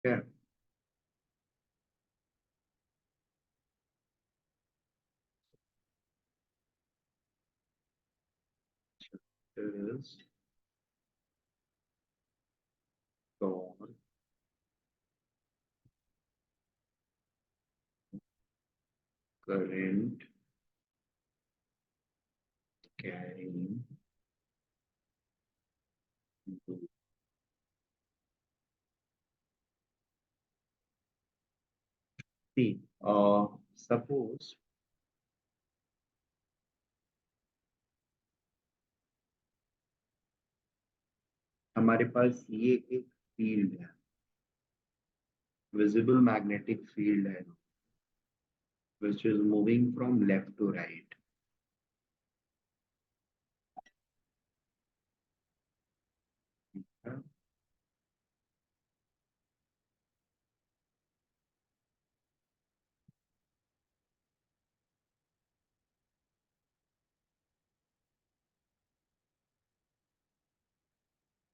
क्या is torque current carrying loop. See, suppose हमारे पास ये एक फील्ड है, विजिबल मैग्नेटिक फील्ड है, which is moving from left to right.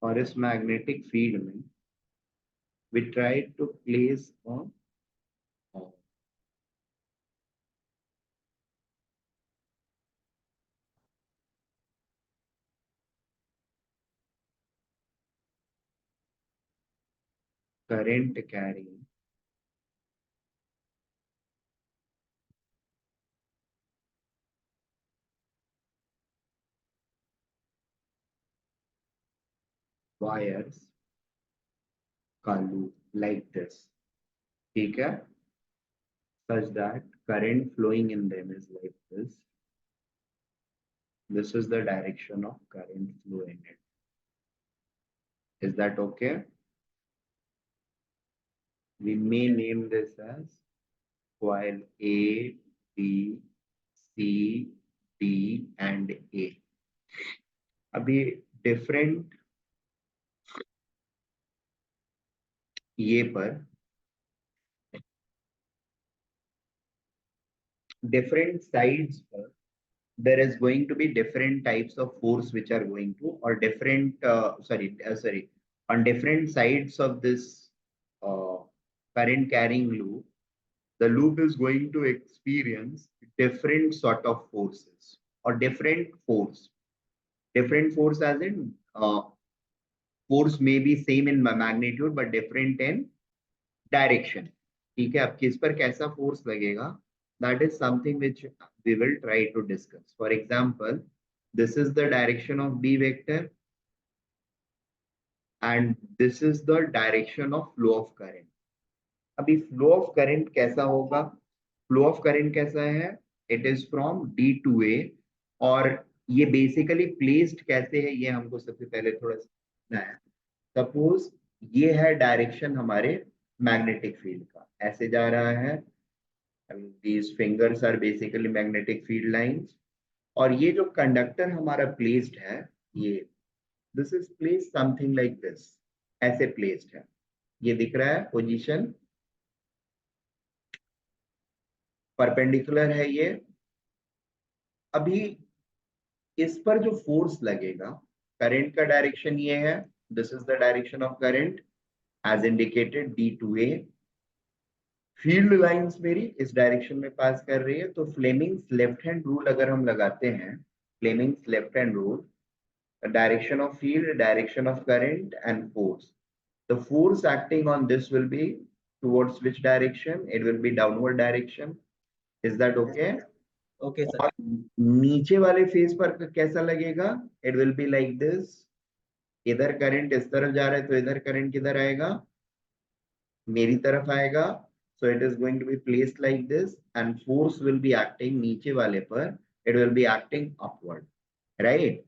और इस मैग्नेटिक फील्ड में we try to place a current carrying wires का loop like this. ठीक है? Such that current flowing in them is like this. This is the direction of current flow in it. Is that okay? We may name this as coil A, B, C, D and A. अभी different ये पर different sides पर there is going to be different types of force which are going to, or different sorry, on different sides of this current carrying loop, the loop is going to experience different sort of forces or different force as in force may be same in magnitude but different in direction. ठीक है, अब किस पर कैसा force लगेगा, that is something which we will try to discuss. For example, this is the direction of B vector and this is the direction of flow of current. अभी flow of current कैसा होगा, flow of current कैसा है, it is from D to A, और ये basically placed कैसे है ये हमको सबसे पहले थोड़ा समझना है. सपोज ये है डायरेक्शन हमारे मैग्नेटिक फील्ड का, ऐसे जा रहा है. These fingers are basically magnetic field lines. और ये जो कंडक्टर हमारा प्लेस्ड है, ये this is place something like this, ऐसे प्लेस्ड है. ये दिख रहा है पोजीशन, परपेंडिकुलर है ये. अभी इस पर जो फोर्स लगेगा, करंट का डायरेक्शन ये है, this is the direction of current as indicated D to A. Field lines मेरी इस डायरेक्शन में पास कर रही है, तो फ्लेमिंग्स लेफ्ट हैंड रूल अगर हम लगाते हैं, Fleming's left hand rule, direction of field, direction of current and force. The force acting on this will be towards which direction? It will be downward direction. Is that okay? Okay, sir. और नीचे वाले face पर कैसा लगेगा? It will be like this. इधर current इस तरफ जा रहा है तो इधर करंट किधर आएगा? मेरी तरफ आएगा. So it is going to be placed like this and force will be acting नीचे वाले पर, it will be acting upward, right?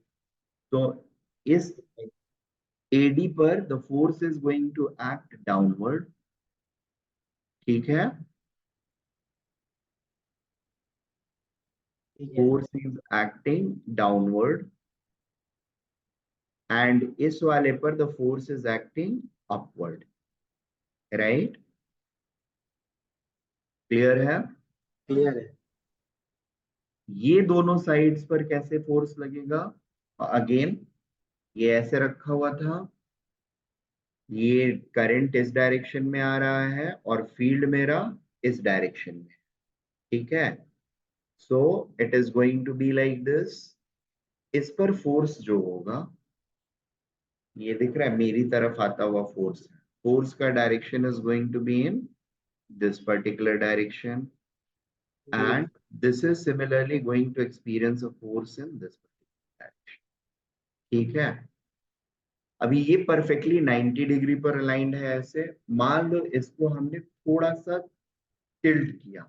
So इस AD पर the force is going to act downward. ठीक है, force is acting downward and इस वाले पर the force is acting upward, right? Clear है? क्लियर है. ये दोनों साइड्स पर कैसे फोर्स लगेगा? अगेन ये ऐसे रखा हुआ था, ये करंट इस डायरेक्शन में आ रहा है और फील्ड मेरा इस डायरेक्शन में, ठीक है। So it is going to be like this. इस पर फोर्स जो होगा, ये दिख रहा है मेरी तरफ आता हुआ फोर्स, फोर्स का direction is going to be in this particular direction, जी and this is similarly going to experience a force in this particular direction, ठीक है। अभी ये परफेक्टली 90 डिग्री पर अलाइंड है ऐसे। मान लो इसको हमने थोड़ा सा टिल्ट किया,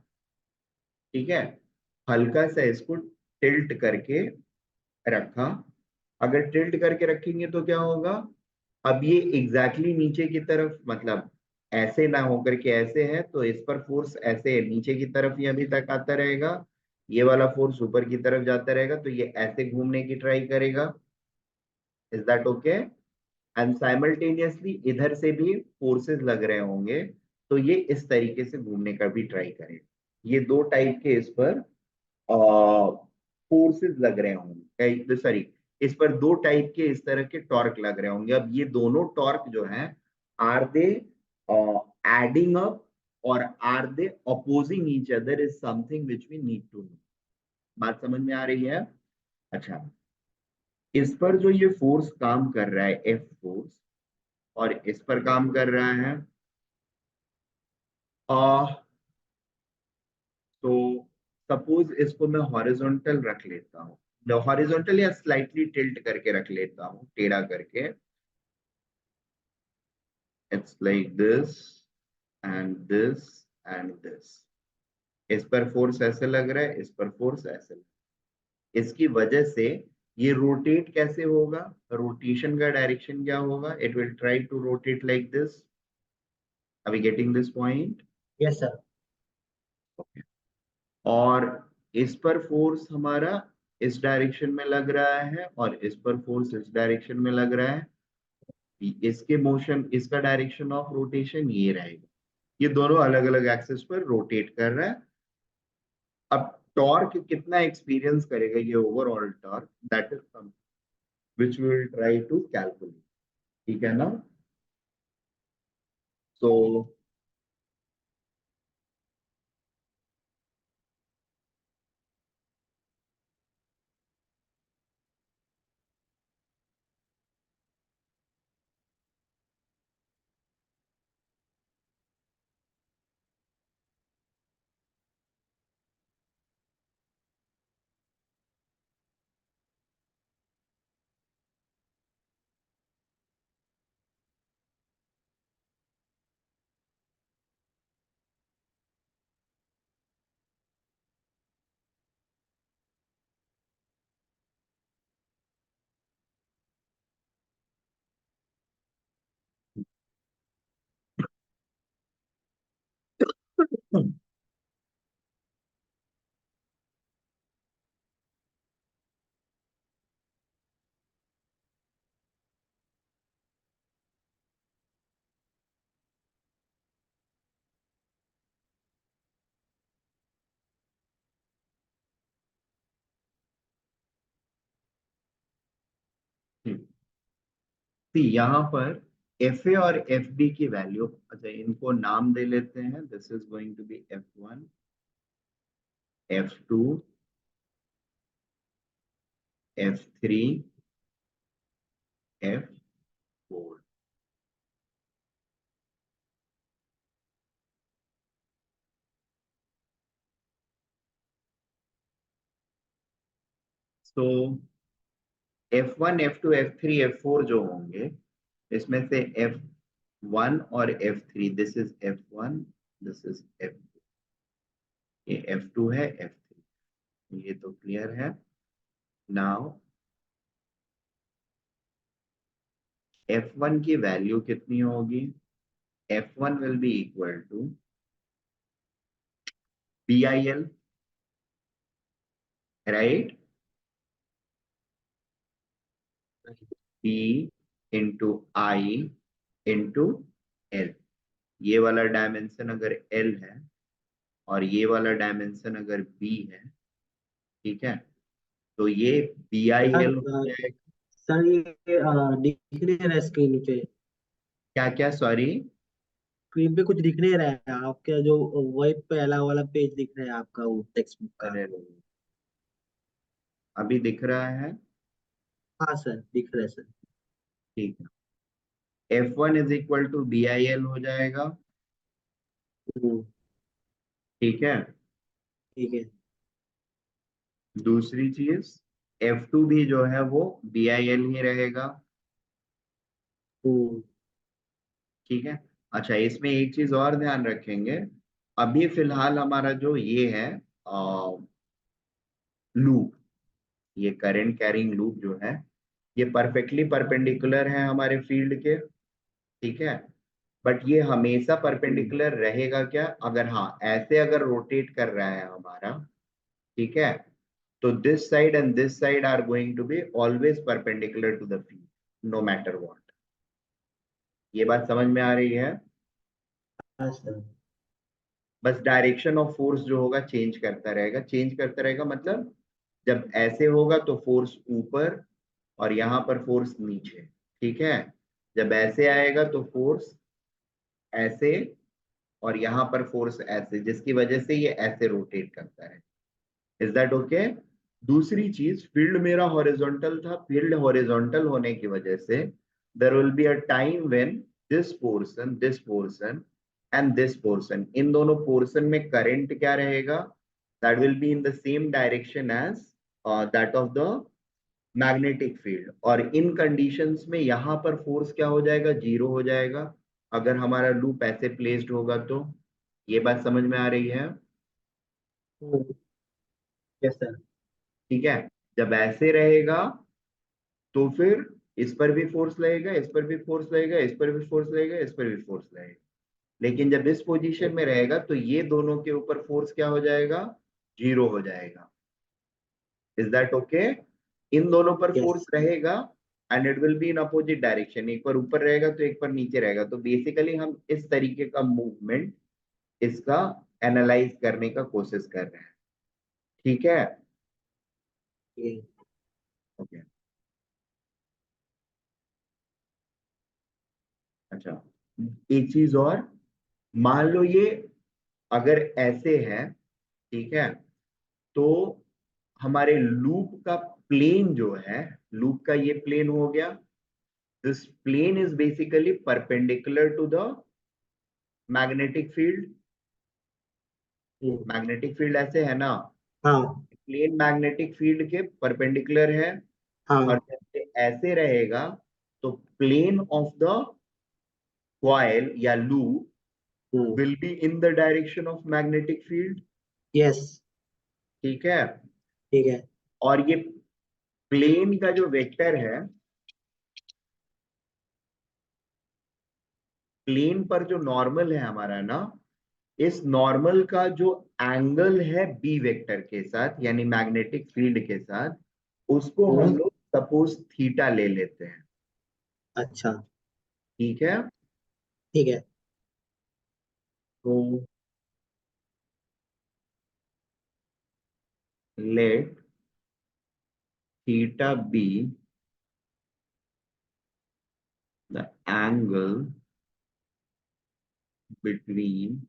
ठीक है, हल्का सा इसको टिल्ट करके रखा। अगर टिल्ट करके रखेंगे तो क्या होगा, अब ये एग्जैक्टली नीचे की तरफ, मतलब ऐसे ना होकर के ऐसे है, तो इस पर फोर्स ऐसे नीचे की तरफ ही अभी तक आता रहेगा, ये वाला फोर्स ऊपर की तरफ जाता रहेगा, तो ये ऐसे घूमने की ट्राई करेगा। Is that okay? And simultaneously इधर से भी फोर्सेस लग रहे होंगे, तो ये इस तरीके से घूमने का भी ट्राई करेगा। ये दो टाइप के इस पर फोर्सेस लग रहे होंगे, सॉरी, इस पर दो टाइप के इस तरह के टॉर्क लग रहे होंगे। अब ये दोनों टॉर्क जो हैं, आर दे एडिंग अप और are they opposing each other, is something which we need to know. बात समझ में आ रही है? अच्छा, इस पर जो ये फोर्स काम कर रहा है, एफ फोर्स, और इस पर काम कर रहा है, तो सपोज इसको मैं हॉरिजॉन्टल रख लेता हूँ, हॉरिजॉन्टल या स्लाइटली टिल्ट करके रख लेता हूँ, टेढ़ा करके। It's like this and this and this. इस पर फोर्स ऐसे लग रहा है, इस पर फोर्स ऐसे लग रहा है। इसकी वजह से ये रोटेट कैसे होगा, रोटेशन का डायरेक्शन क्या होगा, it will try to rotate like this. Are we getting this point? Yes sir. और इस पर फोर्स हमारा इस डायरेक्शन में लग रहा है और इस पर फोर्स इस डायरेक्शन में लग रहा है। इसके मोशन, इसका डायरेक्शन ऑफ रोटेशन ये रहेगा। ये दोनों अलग अलग एक्सिस पर रोटेट कर रहा है। अब टॉर्क कितना एक्सपीरियंस करेगा ये overall torque, that is something which we will try to calculate, ठीक है ना। सो यहाँ पर एफ ए और एफ बी की वैल्यू, अच्छा इनको नाम दे लेते हैं। This is going to be F1, F2, F3, F4। So F1, F2, F3, F4 जो होंगे, इसमें से F1 और F3, this is F1, this is F2, ये F2 है, F3, ये तो क्लियर है। नाउ F1 की वैल्यू कितनी होगी? F1 will be equal to BIL, right? P into I into L. ये वाला डायमेंशन अगर L है और ये वाला डायमेंशन अगर B है, ठीक है, तो ये BIL हो सर जाएगा। सर ये दिख नहीं रहा है स्क्रीन पे। क्या क्या, सॉरी? स्क्रीन पे कुछ दिख नहीं रहा है आपका, जो वही पहला वाला पेज दिख रहा है आपका, वो टेक्स्ट बुक का। अरे, अभी दिख रहा है? हाँ सर, दिख रहा है सर। ठीक है। F1 is equal to BIL हो जाएगा। हम्म, ठीक है। ठीक है। दूसरी चीज, F2 भी जो है वो BIL ही रहेगा। हम्म, ठीक है। अच्छा, इसमें एक चीज और ध्यान रखेंगे। अभी फिलहाल हमारा जो ये है लूप, ये करंट कैरिंग लूप जो है, ये परफेक्टली परपेंडिकुलर है हमारे फील्ड के। ठीक है। बट ये हमेशा हम्म, परपेंडिकुलर रहेगा क्या? अगर हाँ, ऐसे अगर रोटेट कर रहा है हमारा, ठीक है, तो this side and this side are going to be always perpendicular to the field, no matter what. ये बात समझ में आ रही है? हाँ सर। बस डायरेक्शन ऑफ फोर्स जो होगा चेंज करता रहेगा, चेंज करता रहेगा मतलब जब ऐसे होगा तो फोर्स ऊपर, और यहाँ पर फोर्स नीचे। ठीक है। जब ऐसे आएगा तो फोर्स ऐसे, और यहाँ पर फोर्स ऐसे, जिसकी वजह से ये ऐसे रोटेट करता है। Is that okay? दूसरी चीज, फील्ड मेरा हॉरिजॉन्टल था, फील्ड हॉरिजॉन्टल होने की वजह से there will be a time when this portion and this portion, इन दोनों पोर्शन में करंट क्या रहेगा? That will be in the same direction as that of the magnetic field. और इन कंडीशंस में यहाँ पर फोर्स क्या हो जाएगा? जीरो हो जाएगा, अगर हमारा लूप ऐसे प्लेस्ड होगा तो। ये बात समझ में आ रही है? Yes sir. ठीक है। जब ऐसे रहेगा तो फिर इस पर भी फोर्स लगेगा, इस पर भी फोर्स लगेगा, इस पर भी फोर्स लगेगा, इस पर भी फोर्स लगेगा। लेकिन जब इस पोजीशन में रहेगा तो ये दोनों के ऊपर फोर्स क्या हो जाएगा? जीरो हो जाएगा। Is that okay? इन दोनों पर यस। फोर्स रहेगा and it will be in opposite direction, एक पर ऊपर रहेगा तो एक पर नीचे रहेगा। तो बेसिकली हम इस तरीके का मूवमेंट इसका एनालाइज करने का कोशिश कर रहे हैं। ठीक है। ओके। अच्छा, एक चीज और, मान लो ये अगर ऐसे है, ठीक है, तो हमारे लूप का प्लेन जो है, लूप का ये प्लेन हो गया, this plane is basically perpendicular to the magnetic field. Magnetic field ऐसे है ना, हाँ प्लेन मैग्नेटिक फील्ड के परपेंडिकुलर है। और हाँ। जैसे ऐसे रहेगा तो प्लेन ऑफ द कॉइल या loop will be in the direction of magnetic field. Yes. ठीक है। ठीक है। और ये प्लेन का जो वेक्टर है, प्लेन पर जो नॉर्मल है हमारा ना, इस नॉर्मल का जो एंगल है बी वेक्टर के साथ यानी मैग्नेटिक फील्ड के साथ, उसको हम हम्म, लोग सपोज थीटा ले लेते हैं। अच्छा। ठीक है। ठीक है। तो let theta be the angle between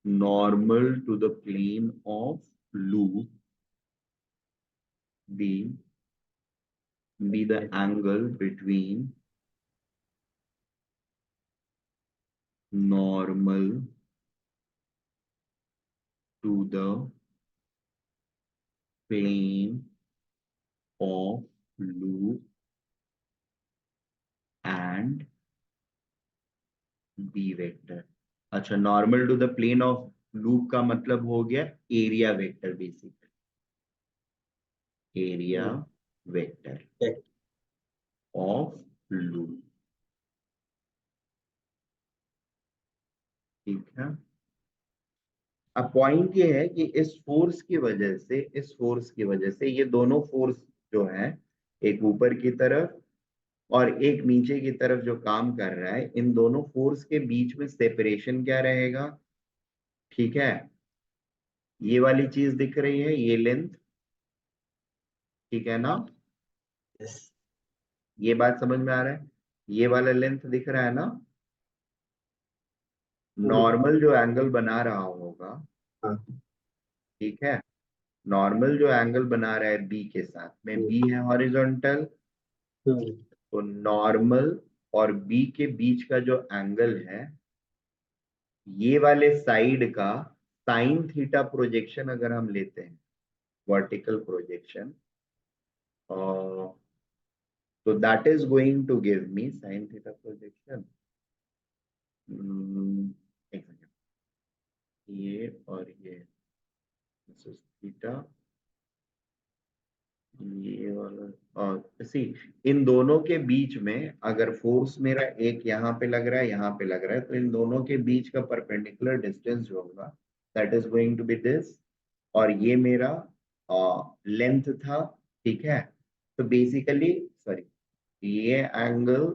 normal to the plane of loop be the angle between normal to the plane of loop and b vector. अच्छा, normal to the plane of loop का मतलब हो गया area vector, basically area hmm, vector correct, of loop. ठीक है। अब point ये है कि इस फोर्स की वजह से ये दोनों फोर्स जो है, एक ऊपर की तरफ और एक नीचे की तरफ जो काम कर रहा है, इन दोनों फोर्स के बीच में सेपरेशन क्या रहेगा? ठीक है। ये वाली चीज दिख रही है, ये लेंथ, ठीक है ना? yes, ये बात समझ में आ रहा है? ये वाला लेंथ दिख रहा है ना? हम्म, नॉर्मल जो एंगल बना रहा होगा, हाँ, ठीक है, नॉर्मल जो एंगल बना रहा है बी के साथ में, हम्म, बी है हॉरिजॉन्टल, हम्म, तो नॉर्मल और बी के बीच का जो एंगल है, ये वाले साइड का साइन थीटा प्रोजेक्शन अगर हम लेते हैं, वर्टिकल प्रोजेक्शन, तो that is going to give me sine theta projection, एक सेकेंड, ये और ये, दिस इज थीटा, ये वाला, और सी, इन दोनों के बीच में अगर फोर्स मेरा एक यहाँ पे लग रहा है, यहाँ पे लग रहा है, तो इन दोनों के बीच का परपेंडिकुलर डिस्टेंस जो होगा that is going to be this, और ये मेरा लेंथ था, ठीक है। तो बेसिकली, सॉरी, ये एंगल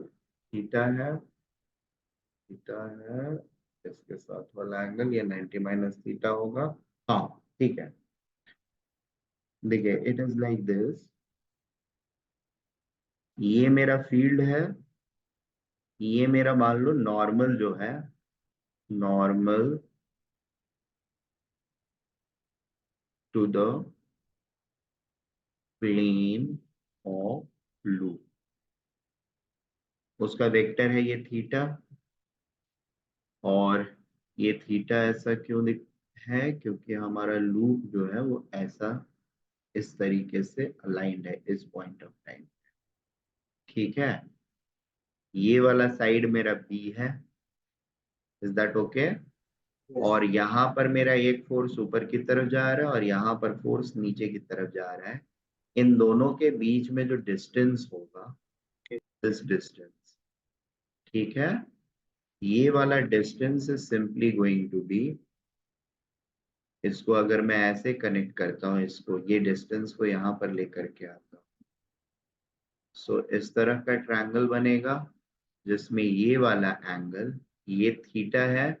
थीटा है, थीटा है, इसके साथ वाला एंगल ये 90 माइनस थीटा होगा। हाँ, ठीक है, देखिए इट इज लाइक दिस, ये मेरा फील्ड है, ये मेरा मान लो नॉर्मल जो है, normal to the plane of loop, उसका वेक्टर है ये थीटा, और ये थीटा ऐसा क्यों दिख है, क्योंकि हमारा लूप जो है वो ऐसा इस तरीके से अलाइंड है इस पॉइंट ऑफ टाइम, ठीक है। ये वाला साइड मेरा बी है, इज दैट ओके? यस, और यहाँ पर मेरा एक फोर्स ऊपर की तरफ जा रहा है और यहाँ पर फोर्स नीचे की तरफ जा रहा है, इन दोनों के बीच में जो डिस्टेंस होगा, दिस डिस्टेंस, ठीक है, ये वाला distance is simply going to be, इसको अगर मैं ऐसे कनेक्ट करता हूँ, इसको ये डिस्टेंस को यहाँ पर लेकर के आता हूँ, सो इस तरह का ट्रायंगल बनेगा जिसमें ये वाला एंगल, ये थीटा है,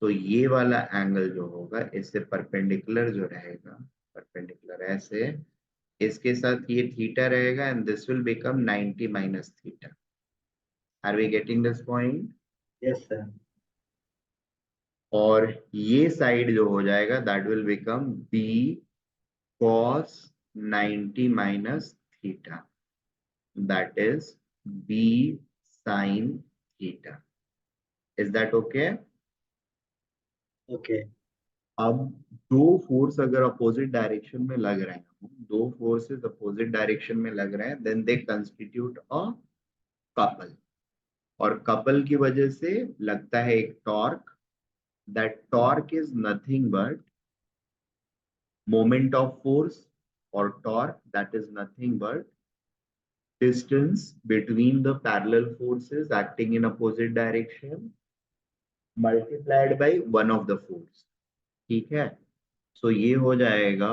तो ये वाला एंगल जो होगा इससे परपेंडिकुलर जो रहेगा, परपेंडिकुलर ऐसे, इसके साथ ये थीटा रहेगा and this will become 90 minus theta. Are we getting this point? Yes sir, और ये साइड जो हो जाएगा that will become B cos 90 minus theta, that is B sin theta, is that okay? Okay, अब दो force अगर opposite direction में लग रहे हैं, दो फोर्सेस अपोजिट डायरेक्शन में लग रहे हैं, then they constitute a couple, और कपल की वजह से लगता है एक torque, that torque is nothing but moment of force, और torque that is nothing but distance between the parallel forces acting in opposite direction multiplied by one of the force, ठीक है। सो ये हो जाएगा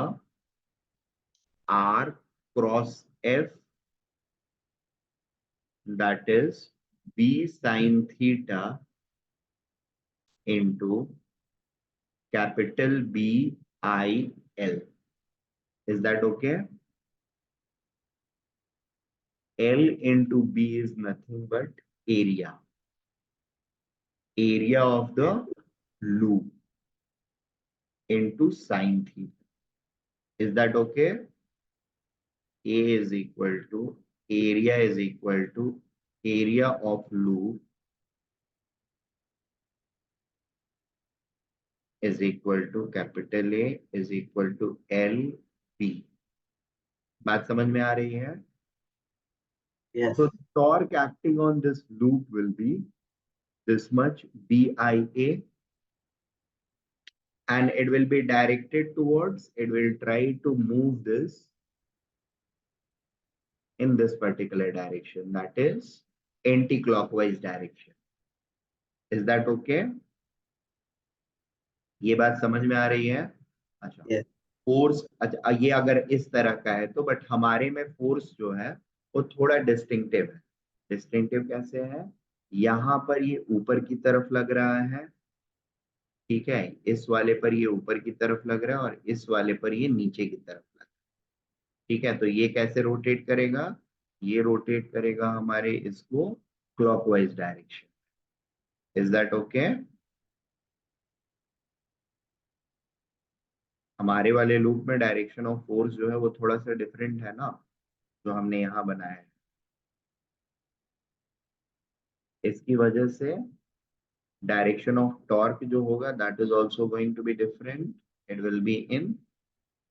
r cross f, that is b sin theta into capital B I L, is that okay? L into B is nothing but area, area of okay, the loop into sin theta, is that okay? A is equal to, area is equal to area of loop is equal to capital A is equal to L B. बात समझ में आ रही है? Yes, So torque acting on this loop will be this much BIA, and it will be directed towards, it will try to move this in this particular direction, that is anti-clockwise direction. Is that okay? ये बात समझ में आ रही है? अच्छा, yes, force, अच्छा ये अगर इस तरह का है तो, बट हमारे में फोर्स जो है वो थोड़ा डिस्टिंक्टिव है। डिस्टिंक्टिव कैसे है? यहाँ पर ये ऊपर की तरफ लग रहा है, ठीक है, इस वाले पर ये ऊपर की तरफ लग रहा है और इस वाले पर ये नीचे की तरफ लग रहा है, ठीक है। तो ये कैसे रोटेट करेगा? ये रोटेट करेगा हमारे इसको clockwise direction. Is that okay? हमारे वाले लूप में डायरेक्शन ऑफ फोर्स जो है वो थोड़ा सा डिफरेंट है ना, जो हमने यहाँ बनाया है। इसकी वजह से डायरेक्शन ऑफ टॉर्क जो होगा that is also going to be different. It will be in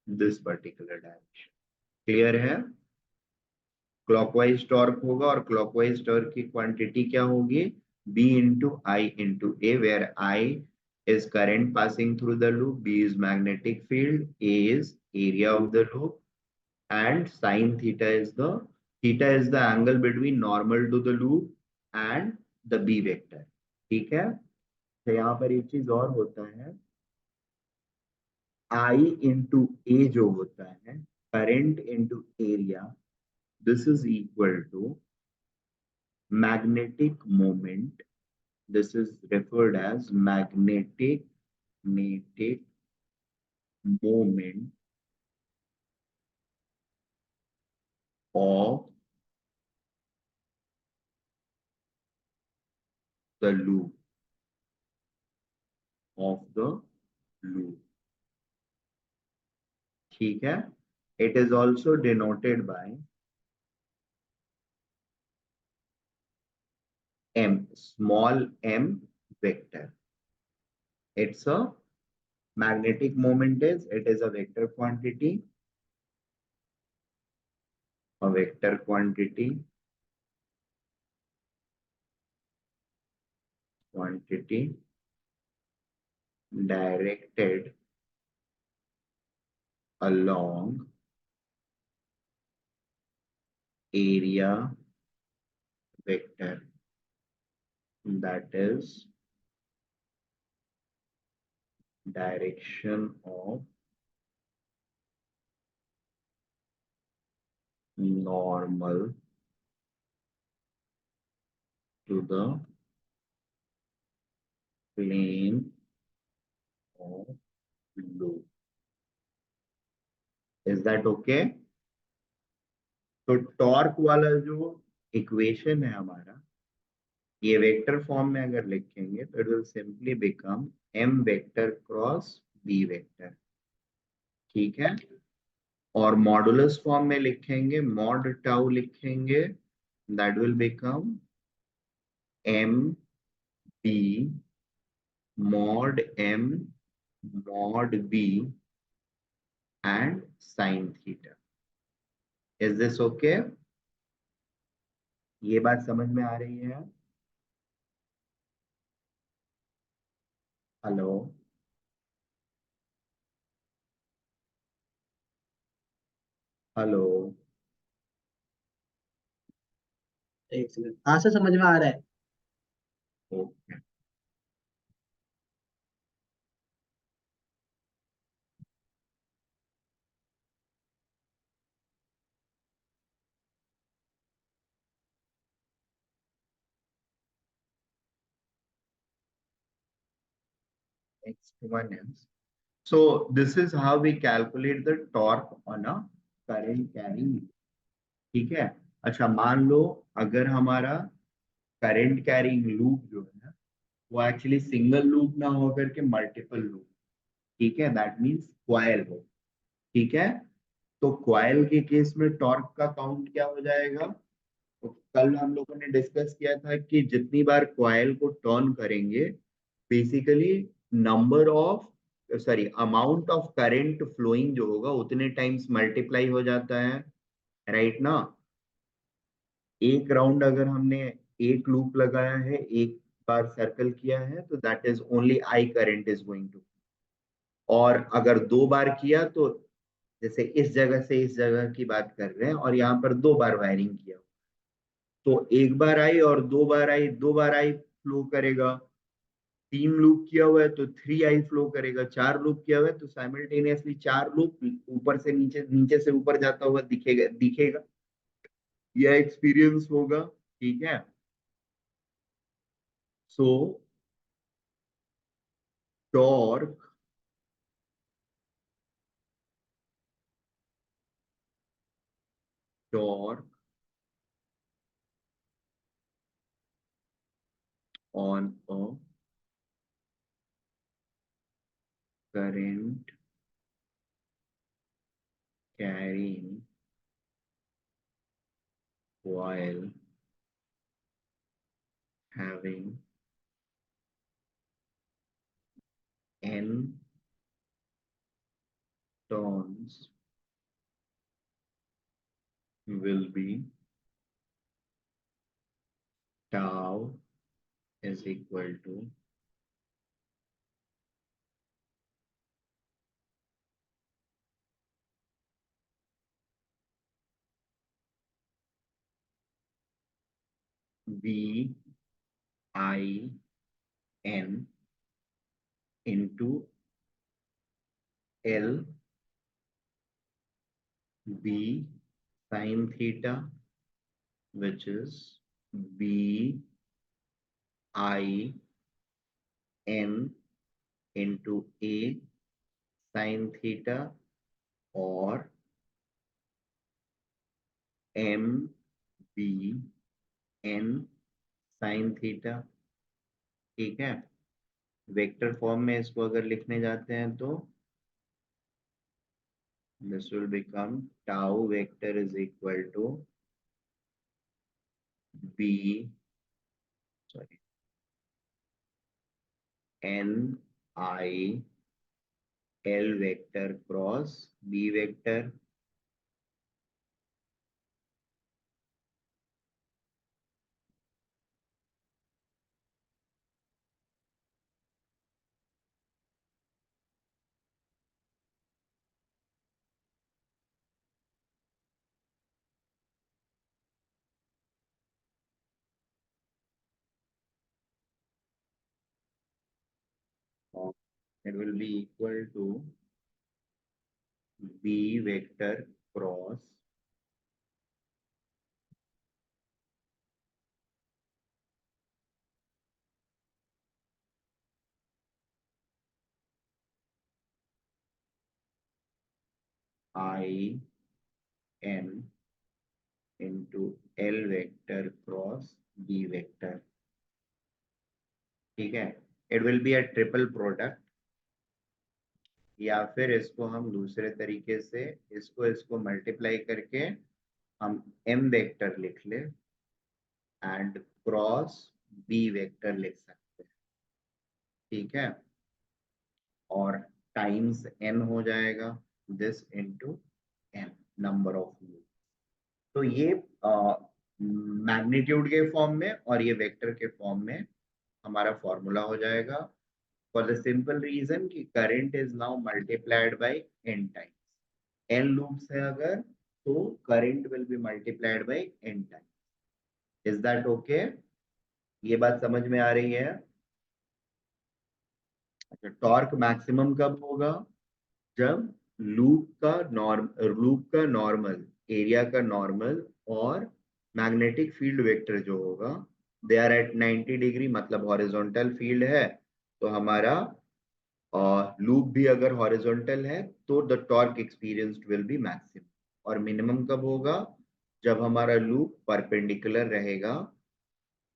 this particular direction. Clear है? क्लॉकवाइज टॉर्क होगा और क्लॉकवाइज टॉर्क की क्वांटिटी क्या होगी? B into I into A, where I is current passing through the loop, B is magnetic field, A is area of the loop, and sin theta is the angle between normal to the loop and the B vector। ठीक है? तो यहाँ पर एक चीज और होता है, I इंटू ए जो होता है, current into area, this is equal to magnetic moment। This is referred as magnetic moment of the loop of the loop। ठीक है? It is also denoted by m, small m vector। It's a magnetic moment is, it is a vector quantity, a vector quantity directed along area vector, that is direction of normal to the plane of loop। Is that okay? तो torque वाला जो equation है हमारा, ये vector form में अगर लिखेंगे तो it will simply become m vector cross b vector. ठीक है? और मॉडुलस फॉर्म में लिखेंगे, मॉड टाउ लिखेंगे, that will become m b mod m mod b and sine theta. Is this okay? ये बात समझ में आ रही है? हेलो? हेलो? एक सेकंड, हाँ सर समझ में आ रहा है। Okay. Next one is, so this is how we calculate the torque on a current carrying loop। ठीक है? अच्छा, मान लो अगर हमारा करंट कैरिंग लूप जो है वो एक्चुअली सिंगल लूप ना होकर के मल्टीपल लूप, ठीक है, दैट मींस क्वाइल हो। ठीक है? तो क्वाइल के केस में टॉर्क का काउंट क्या हो जाएगा? तो कल हम लोगों ने डिस्कस किया था कि जितनी बार क्वाइल को टर्न करेंगे, basically number of, sorry, amount of current flowing जो होगा उतने टाइम्स मल्टीप्लाई हो जाता है, राइट ना? एक राउंड अगर हमने एक लूप लगाया है, एक बार सर्कल किया है, तो that is only I current is going to. और अगर दो बार किया तो, जैसे इस जगह से इस जगह की बात कर रहे हैं और यहाँ पर दो बार वायरिंग किया, तो एक बार आई और दो बार आई, दो बार आई फ्लो करेगा। तीन लूप किया हुआ है तो 3 आई फ्लो करेगा। चार लूप किया हुआ है तो साइमल्टेनियसली चार लूप ऊपर से नीचे, नीचे से ऊपर जाता हुआ दिखेगा दिखेगा। यह एक्सपीरियंस होगा। ठीक है? सो torque torque on a current carrying coil having n turns will be tau is equal to v I n into L b sin theta, which is b I n into a sin theta, or m b n sin theta। ठीक है, vector form में इसको अगर लिखने जाते हैं तो this will become tau vector is equal to b, sorry, n I L vector cross b vector। It will be equal to b vector cross I n into L vector cross b vector। ठीक है, it will be a triple product, या फिर इसको हम दूसरे तरीके से इसको इसको मल्टीप्लाई करके हम m वेक्टर लिख ले एंड क्रॉस b वेक्टर लिख सकते हैं। ठीक है, और टाइम्स n हो जाएगा this into n number of loop. तो ये मैग्नीट्यूड के फॉर्म में और ये वेक्टर के फॉर्म में हमारा फॉर्मूला हो जाएगा, फॉर द सिंपल रीजन कि current is now multiplied by n times. n loops है अगर, तो current will be multiplied by n times. Is that okay? ये बात समझ में आ रही है? अच्छा, टॉर्क मैक्सिमम कब होगा? जब लूप का नॉर्मल एरिया का नॉर्मल और मैग्नेटिक फील्ड वेक्टर जो होगा दे आर एट 90 डिग्री, मतलब हॉरिजॉन्टल फील्ड है, तो हमारा लूप भी अगर हॉरिजॉन्टल है तो the torque experienced will be maximum. और मिनिमम कब होगा? जब हमारा लूप परपेंडिकुलर रहेगा,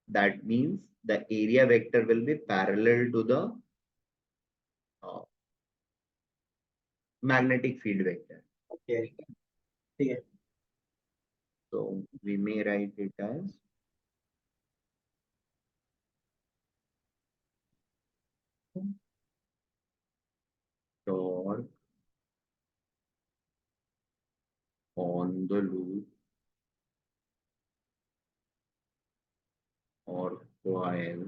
that means the area vector will be parallel to the magnetic field vector। Okay, ठीक है। So we may write it as torque on the loop or coil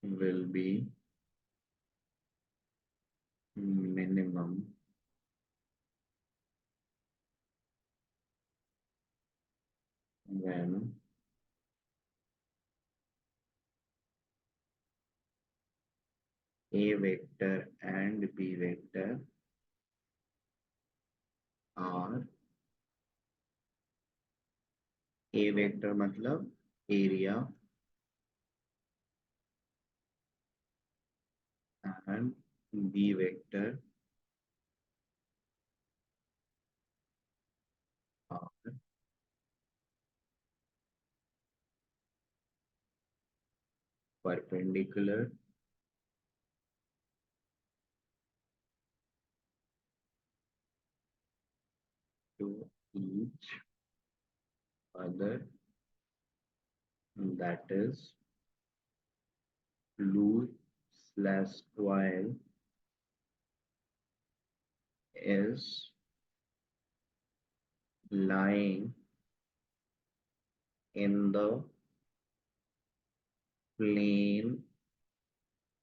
will be minimum when A vector and B vector are, A vector मतलब area and B vector are perpendicular to each other, that is loop/coil is lying in the plane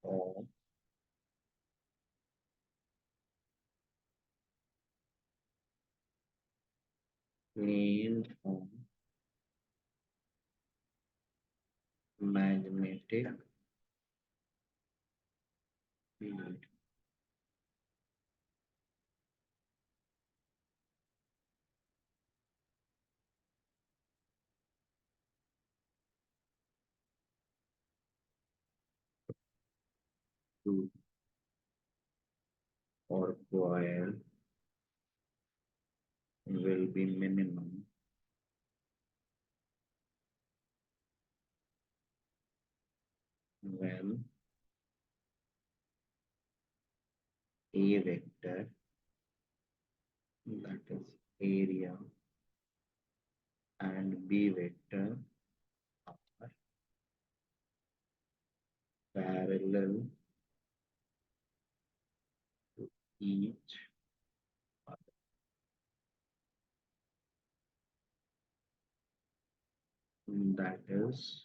of magnetic field. Loop or coil will be minimum when A vector, that is area, and B vector are parallel to each other. That is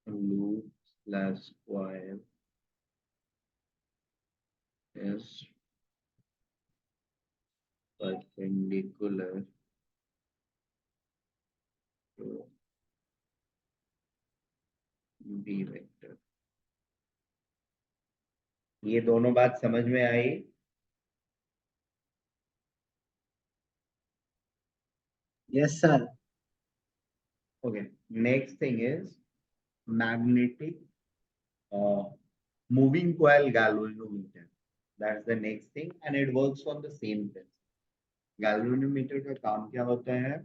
loop/coil is perpendicular to B vector. ये दोनों बात समझ में आई? Yes sir. Okay. Next thing is magnetic moving coil galvanometer. That's the next thing, and it works on the same principle. Galvanometer का काम क्या होता है?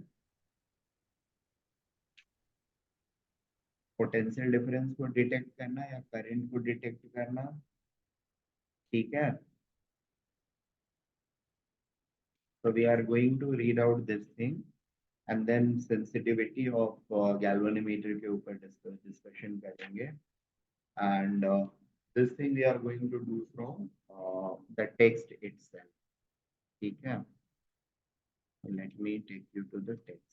पोटेंशियल डिफरेंस को डिटेक्ट करना या करंट को डिटेक्ट करना, ठीक है? So we are going to read out this thing and then sensitivity of galvanometer के ऊपर discussion करेंगे, and this thing we are going to do from the text itself, ठीक है? Let me take you to the text.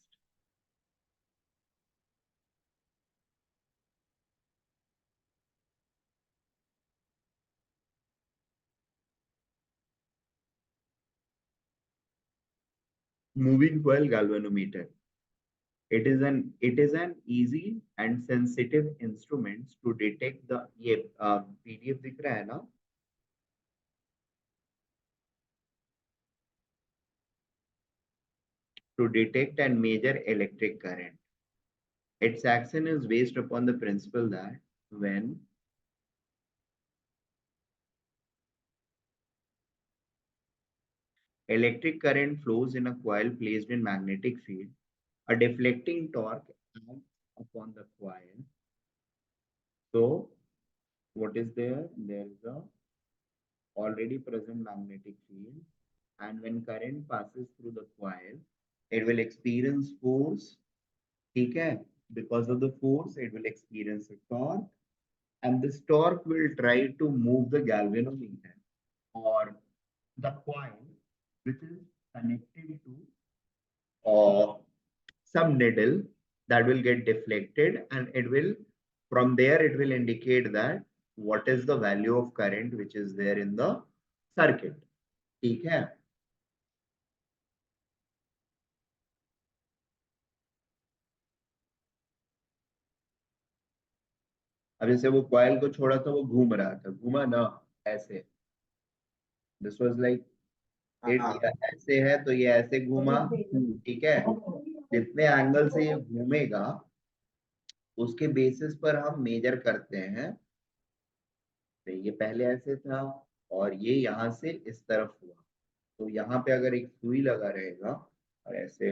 Moving coil galvanometer. It is an easy and sensitive instrument to detect the ये PDF दिख रहा है ना? To detect and measure electric current. Its action is based upon the principle that when electric current flows in a coil placed in magnetic field, a deflecting torque acts upon the coil. So what is there? There is a already present magnetic field, and when current passes through the coil, it will experience force, ठीक है? Because of the force, it will experience a torque, and this torque will try to move the galvanometer or the coil, which is connected to some needle that will get deflected, and it will, from there it will indicate that what is the value of current which is there in the circuit, ठीक है? अब जैसे वो coil को छोड़ा था, वो घूम रहा था, घूमा ना ऐसे, दिस वाज लाइक इट, ऐसे है तो ये ऐसे घूमा, ठीक है? जितने एंगल से ये घूमेगा उसके बेसिस पर हम मेजर करते हैं। तो ये पहले ऐसे था और ये यहाँ से इस तरफ हुआ, तो यहाँ पे अगर एक सुई लगा रहेगा और ऐसे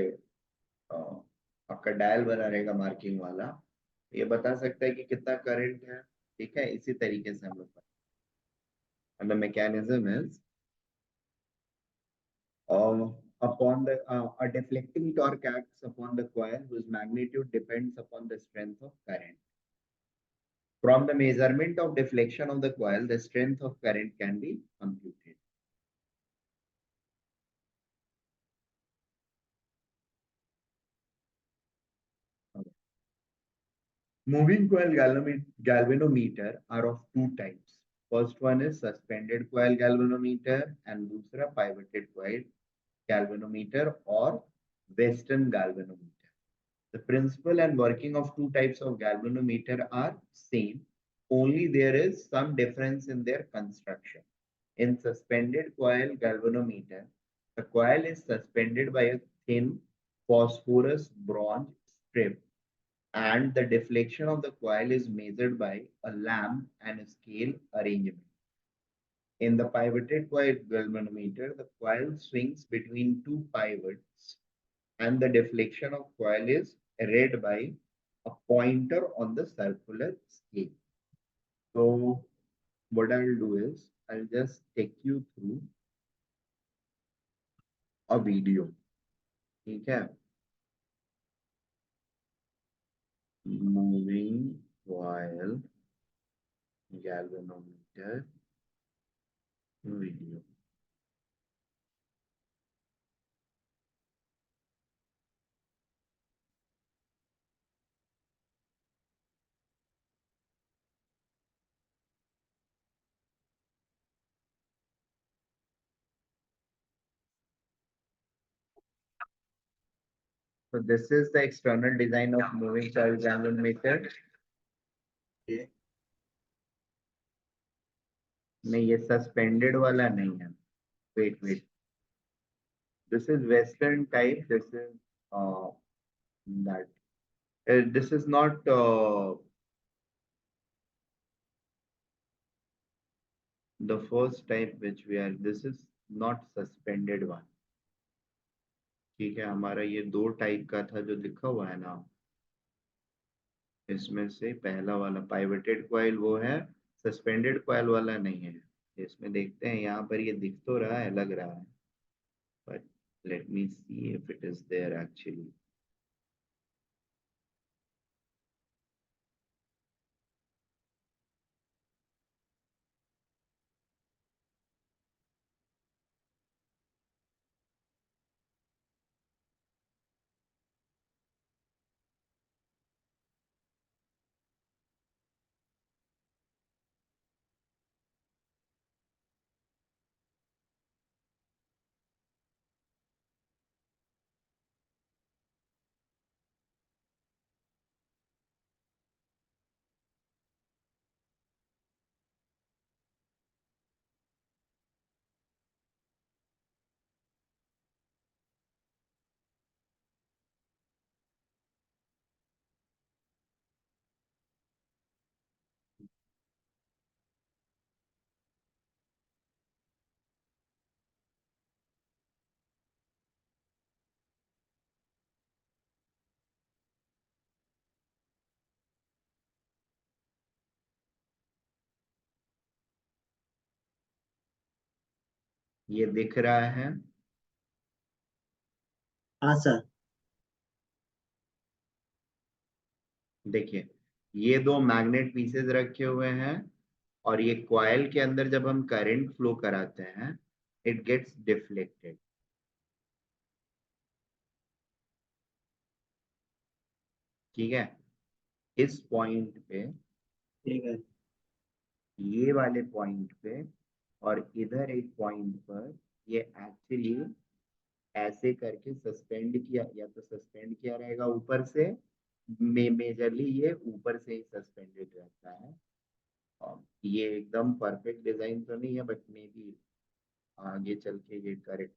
आपका डायल बना रहेगा मार्किंग वाला, ये बता सकता है कि कितना करंट है। ठीक है, इसी तरीके से हम लोग, and the mechanism is upon the a deflecting torque acts upon the coil whose magnitude depends upon the strength of current. From the measurement of deflection of the coil, the strength of current can be computed. Okay. Moving coil galvanometer are of two types. First one is suspended coil galvanometer and दूसरा pivoted coil galvanometer or Western galvanometer. The principle and working of two types of galvanometer are same, only there is some difference in their construction. In suspended coil galvanometer, the coil is suspended by a thin phosphorus bronze strip and the deflection of the coil is measured by a lamp and a scale arrangement. In the pivoted coil galvanometer, the coil swings between two pivots and the deflection of coil is read by a pointer on the circular scale. So what I'll do is I'll just take you through a video. ठीक है, moving coil galvanometer video. So this is the external design of moving coil galvanometer. ये नहीं, ये suspended वाला नहीं है. Wait. This is Western type. This is that. This is not the first type which we are. This is not suspended one. ठीक है, हमारा ये दो टाइप का था जो लिखा हुआ है ना, इसमें से पहला वाला पाइवटेड कॉइल वो है, सस्पेंडेड कॉइल वाला नहीं है. इसमें देखते हैं, यहाँ पर ये दिख तो रहा है, लग रहा है, but let me see if it is there actually. ये दिख रहा है. हाँ सर। देखिए, ये दो मैग्नेट पीसेस रखे हुए हैं और ये कॉइल के अंदर जब हम करंट फ्लो कराते हैं, इट गेट्स डिफ्लेक्टेड. ठीक है, इस पॉइंट पे, ठीक है। ये वाले पॉइंट पे और इधर एक पॉइंट पर ये एक्चुअली ऐसे करके सस्पेंड किया, या तो सस्पेंड किया रहेगा ऊपर से, मेजरली ये ऊपर से ही सस्पेंडेड रहता है. और ये एकदम परफेक्ट डिजाइन तो नहीं है, बट मे बी आगे चल के ये करेक्ट.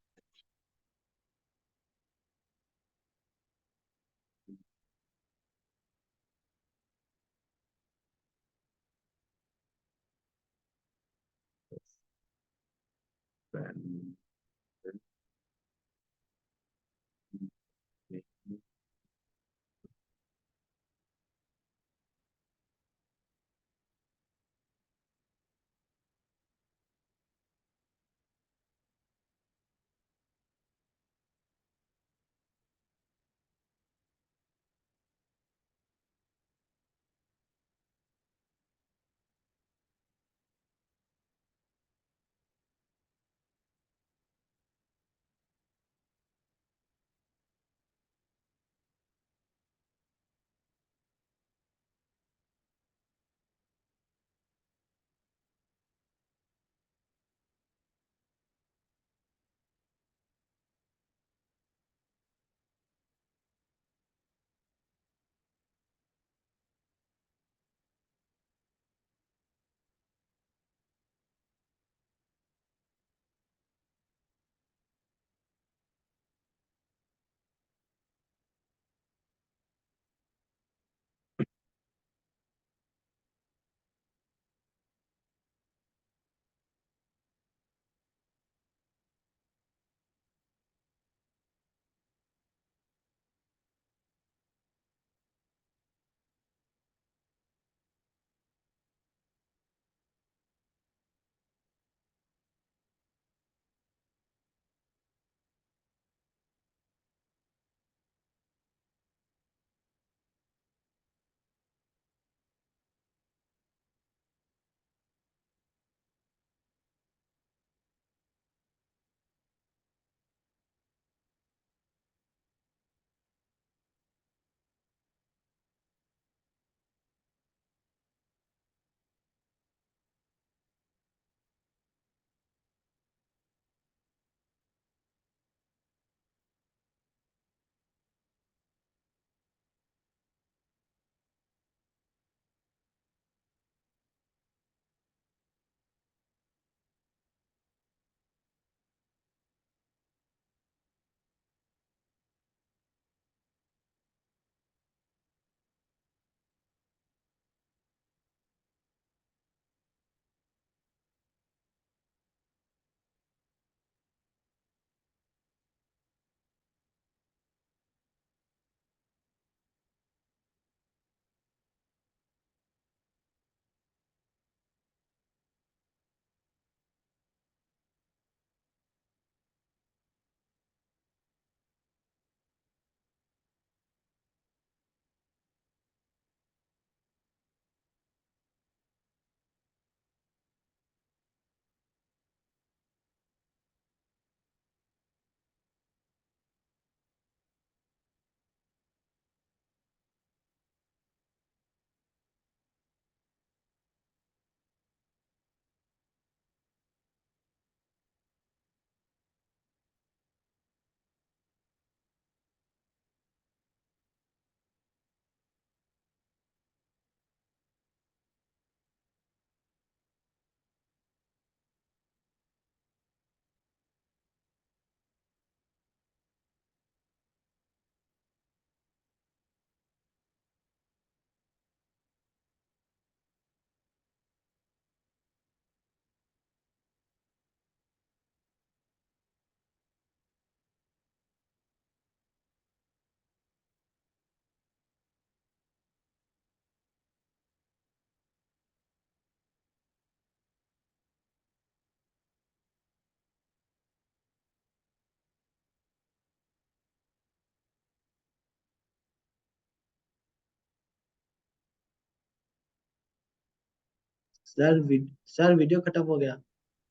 सर वीडियो खत्म हो गया।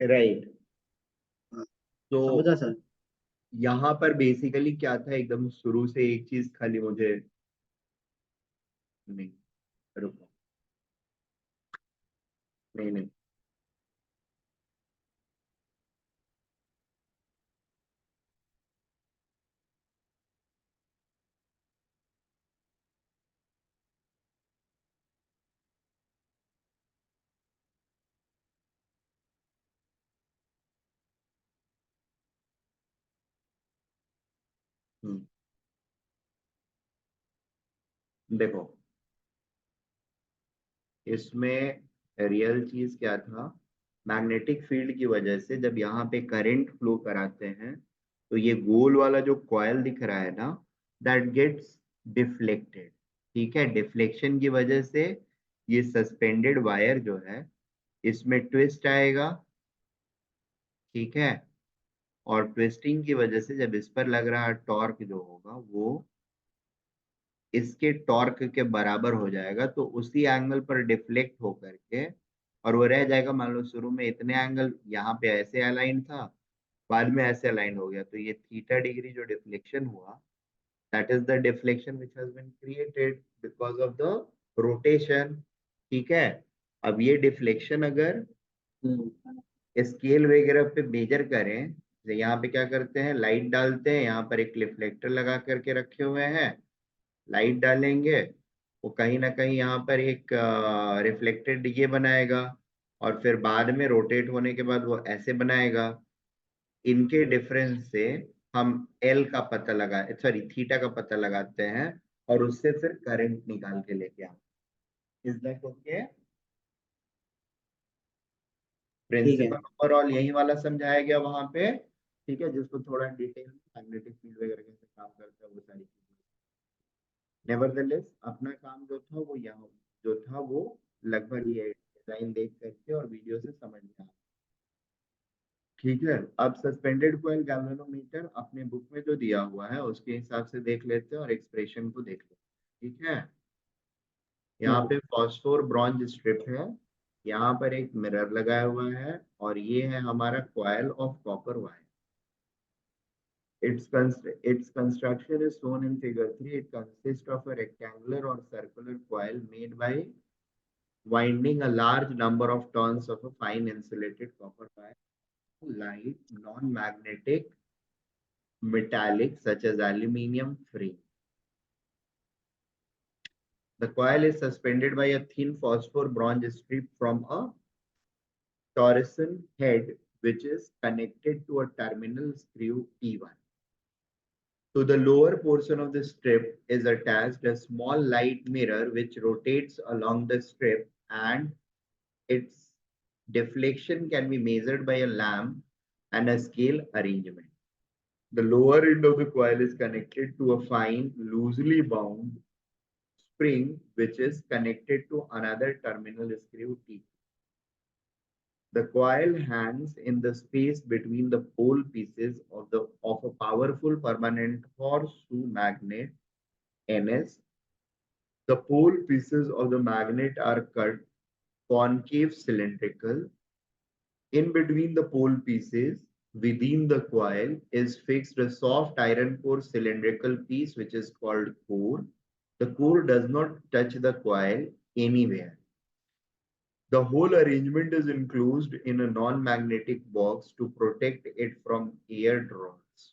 राइट। हाँ, तो समझा सर। यहाँ पर बेसिकली क्या था, एकदम शुरू से एक चीज खाली मुझे, नहीं, रुको, नहीं नहीं, देखो, इसमें रियल चीज क्या था, मैग्नेटिक फील्ड की वजह से जब यहाँ पे करंट फ्लो कराते हैं, तो ये गोल वाला जो कॉइल दिख रहा है ना, दैट गेट्स डिफ्लेक्टेड। ठीक है, डिफ्लेक्शन की वजह से ये सस्पेंडेड वायर जो है, इसमें ट्विस्ट आएगा। ठीक है, और ट्विस्टिंग की वजह से जब इस पर लग रहा टॉर्क जो होगा वो इसके टॉर्क के बराबर हो जाएगा, तो उसी एंगल पर डिफ्लेक्ट होकर के, और वो रह जाएगा। मान लो शुरू में इतने एंगल यहाँ पे ऐसे अलाइन था, बाद में ऐसे अलाइन हो गया, तो ये थीटा डिग्री जो डिफ्लेक्शन हुआ, that is the deflection which has been created because of the rotation. ठीक है, अब ये डिफ्लेक्शन अगर हम्म। स्केल वगैरह पे मेजर करें, तो यहाँ पे क्या करते हैं, लाइट डालते हैं, यहाँ पर एक रिफ्लेक्टर लगा करके रखे हुए हैं, लाइट डालेंगे, वो कहीं ना कहीं यहाँ पर एक रिफ्लेक्टेड ये बनाएगा, और फिर बाद में रोटेट होने के बाद वो ऐसे बनाएगा। इनके डिफरेंस से हम एल का पता लगा, सॉरी थीटा का पता लगाते हैं, और उससे फिर करंट निकाल के लेके आते हैं। Is that okay? ठीक है। प्रिंसिपल ओवरऑल यही वाला समझाया गया वहां पे। ठीक है, जिसको थोड़ा डिटेल मैग्नेटिक फील्ड वगैरह कैसे काम करता है वो सारी चीजें, नेवरदलेस अपना काम जो था वो यहाँ जो था वो लगभग ये डिजाइन देख करके और वीडियो से समझ में आया। ठीक है, अब सस्पेंडेड कोयल गैल्वेनोमीटर अपने बुक में जो दिया हुआ है उसके हिसाब से देख लेते हैं और एक्सप्रेशन को देख लेते हैं। ठीक है, यहाँ हम्म। पे फॉस्फोर ब्रॉन्ज स्ट्रिप है, यहाँ पर एक मिरर लगाया हुआ है, और ये है हमारा coil of copper wire. Its construction is shown in figure 3. It consists of a rectangular or circular coil made by winding a large number of turns of a fine insulated copper wire, light, non-magnetic, metallic such as aluminium frame. The coil is suspended by a thin phosphor bronze strip from a torsion head which is connected to a terminal screw T1. To the lower portion of the strip is attached a small light mirror which rotates along the strip, and its deflection can be measured by a lamp and a scale arrangement. The lower end of the coil is connected to a fine, loosely bound spring which is connected to another terminal screw T. The coil hangs in the space between the pole pieces of a powerful permanent horseshoe magnet NS. The pole pieces of the magnet are cut concave cylindrical. In between the pole pieces, within the coil, is fixed a soft iron core cylindrical piece which is called core. The core does not touch the coil anywhere. The whole arrangement is enclosed in a non-magnetic box to protect it from air draughts.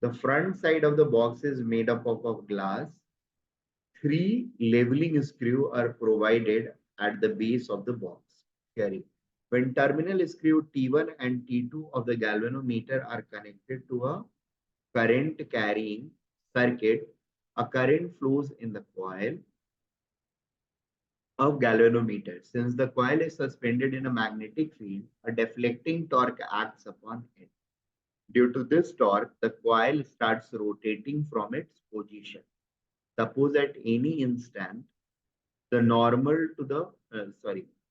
The front side of the box is made up of glass. Three leveling screws are provided at the base of the box. Carry. When terminal screw T1 and T2 of the galvanometer are connected to a current carrying circuit, a current flows in the coil of galvanometer. Since the coil is suspended in a magnetic field, a deflecting torque acts upon it. Due to this torque, the coil starts rotating from its position. Suppose at any instant, the normal to the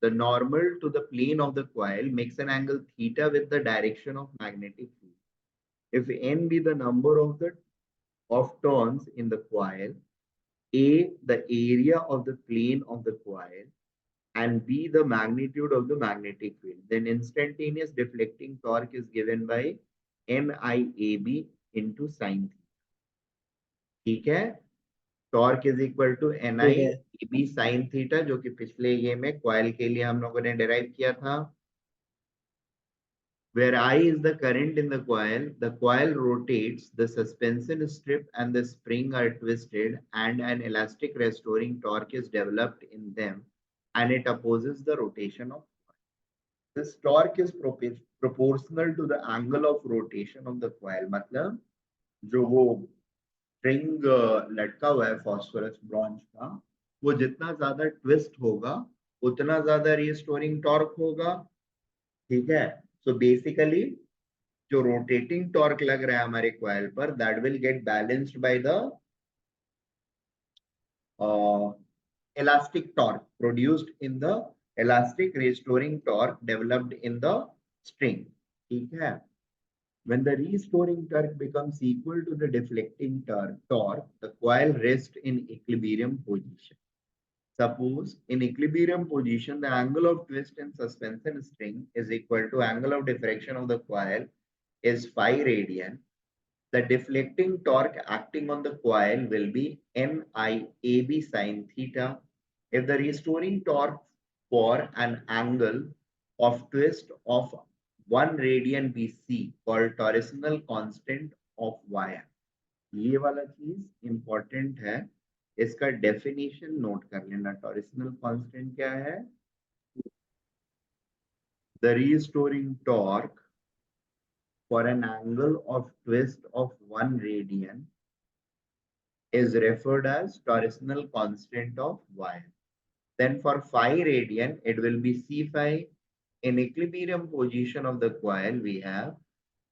the normal to the plane of the coil makes an angle theta with the direction of magnetic field. If n be the number of turns in the coil, a the area of the plane of the coil, and B the magnitude of the magnetic field. Then instantaneous deflecting torque is given by NIAB into sin theta. ठीक है, torque is equal to N ठीक I है। B sine theta, जो कि पिछले ये में coil के लिए हम लोगों ने डिराइव किया था. Where I is the current in the coil rotates, the suspension strip and the spring are twisted, and an elastic restoring torque is developed in them, and it opposes the rotation of coil. This torque is proportional to the angle of rotation of the coil. मतलब जो वो string लटका हुआ है phosphorus bronze का, वो जितना ज्यादा ट्विस्ट होगा उतना ज्यादा रिस्टोरिंग टॉर्क होगा. ठीक है, सो बेसिकली जो रोटेटिंग टॉर्क लग रहा है हमारे कॉइल पर, that will get balanced by the elastic torque produced in the elastic restoring torque developed in the string. ठीक है, when the restoring torque becomes equal to the deflecting torque, the coil rests in equilibrium position. Suppose in equilibrium position, the angle of twist in suspension string is equal to angle of deflection of the coil is phi radian. The deflecting torque acting on the coil will be NIAB sin theta. If the restoring torque for an angle of twist of 1 radian BC called torsional constant of wire. ये वाला चीज important है, इसका definition note कर लेना. टॉरिशनल constant क्या है? The restoring torque for an angle of twist of 1 radian is referred as torsional constant of wire. Then for phi radian, it will be C phi. In equilibrium position of the coil, we have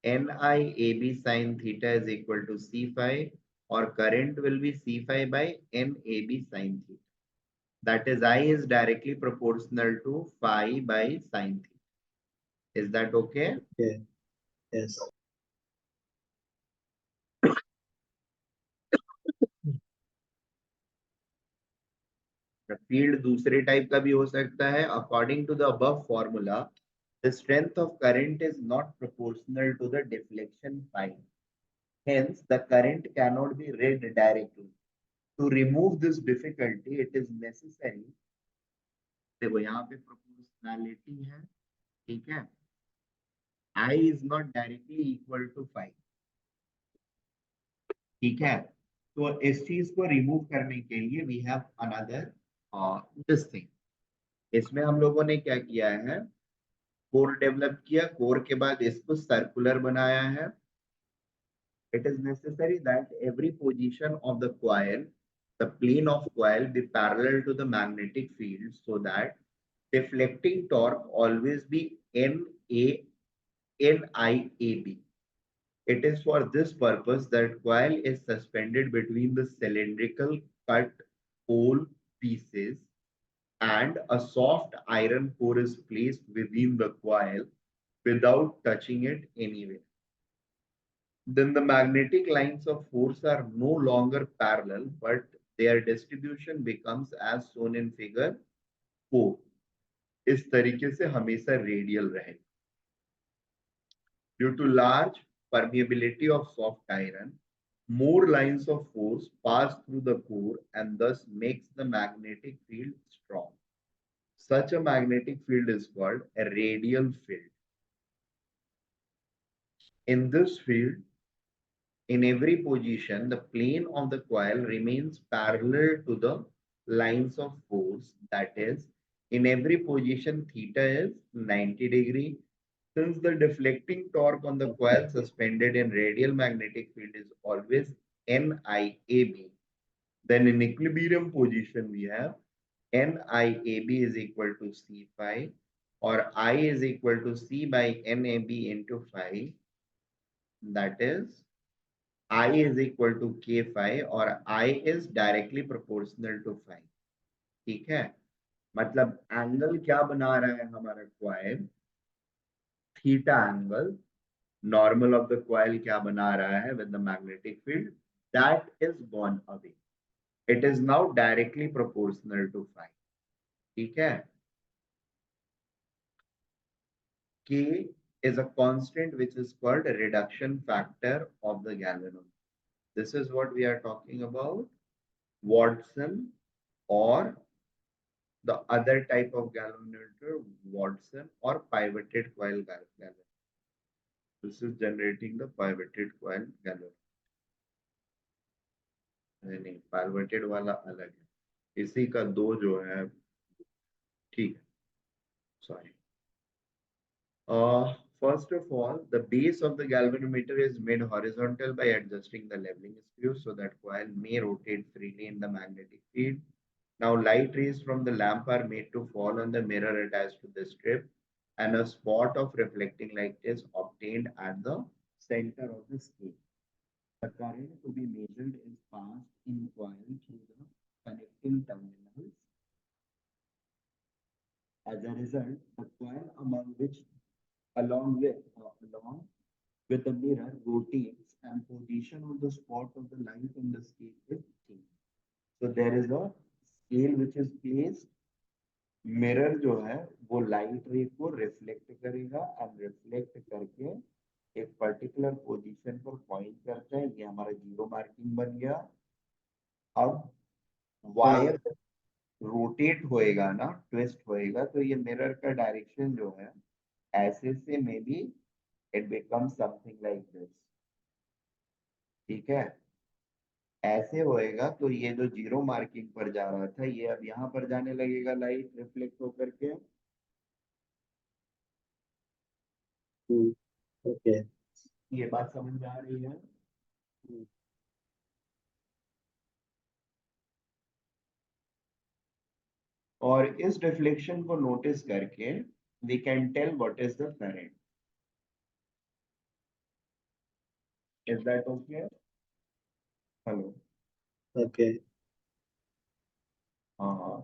NIAB sin theta is equal to C phi, or current will be C phi by NAB sin theta. That is, I is directly proportional to phi by sin theta. Is that okay? Okay. Yes. Field दूसरे type का भी हो सकता है. According to the above formula, the strength of current is not proportional to the deflection phi. Hence, the current cannot be read directly. To remove this difficulty, it is necessary. देखो यहाँ पे proportionality है, ठीक है. I is not directly equal to phi. ठीक है, तो इस चीज को रिमूव करने के लिए we have another this thing. इसमें हम लोगों ने क्या किया है, कोर डेवलप किया. कोर के बाद इसको सर्कुलर बनाया है. It is necessary that every position of the coil, the plane of coil be parallel to the magnetic field, so that deflecting torque always be NIAB. It is for this purpose that coil is suspended between the cylindrical cut hole pieces, and a soft iron core is placed within the coil without touching it anywhere. Then the magnetic lines of force are no longer parallel, but their distribution becomes as shown in figure 4. इस तरीके से हमेशा radial रहेगा. Due to large permeability of soft iron, more lines of force pass through the core and thus makes the magnetic field strong. Such a magnetic field is called a radial field. In this field, in every position, the plane of the coil remains parallel to the lines of force. That is, in every position, theta is 90 degree. Since the deflecting torque on the coil suspended in radial magnetic field is always NIAB, then in equilibrium position, we have NIAB is equal to C phi, or I is equal to C by NAB into phi. That is, I is equal to K phi, और I is directly proportional to phi. ठीक है, मतलब angle क्या बना रहा है हमारा coil? Theta angle. Normal of the coil क्या बना रहा है with the magnetic field? That is gone away. It is now directly proportional to phi. ठीक है, K is a constant which is called a reduction factor of the galvanometer. This is what we are talking about. Watson or the other type of galvanometer, Watson or pivoted coil galvanometer. This is generating the pivoted coil galvanometer. नहीं, pivoted वाला अलग है, इसी का दो जो है, ठीक है, sorry. First of all, the base of the galvanometer is made horizontal by adjusting the leveling screw so that coil may rotate freely in the magnetic field. Now, light rays from the lamp are made to fall on the mirror attached to the strip, and a spot of reflecting light is obtained at the center of the scale. The current to be measured is passed in coil through the connecting terminals. As a result, the coil along with the mirror rotates and position of the spot of the light on the scale is changed. So there is a scale which is placed. Mirror जो है वो light रे को reflect करेगा and reflect करके एक particular position पर point करता है। ये हमारा जीरो मार्किंग बन गया। अब वायर हाँ रोटेट होएगा ना, ट्विस्ट होएगा, तो ये मिरर का डायरेक्शन जो है ऐसे से may be it becomes something like this. ठीक है, ऐसे होएगा तो ये जो जीरो मार्किंग पर जा रहा था ये अब यहाँ पर जाने लगेगा लाइट रिफ्लेक्ट होकर के। ओके। ये बात समझ में आ रही है? और इस रिफ्लेक्शन को नोटिस करके we can tell what is the current. Is that okay? Hello? Okay. हाँ,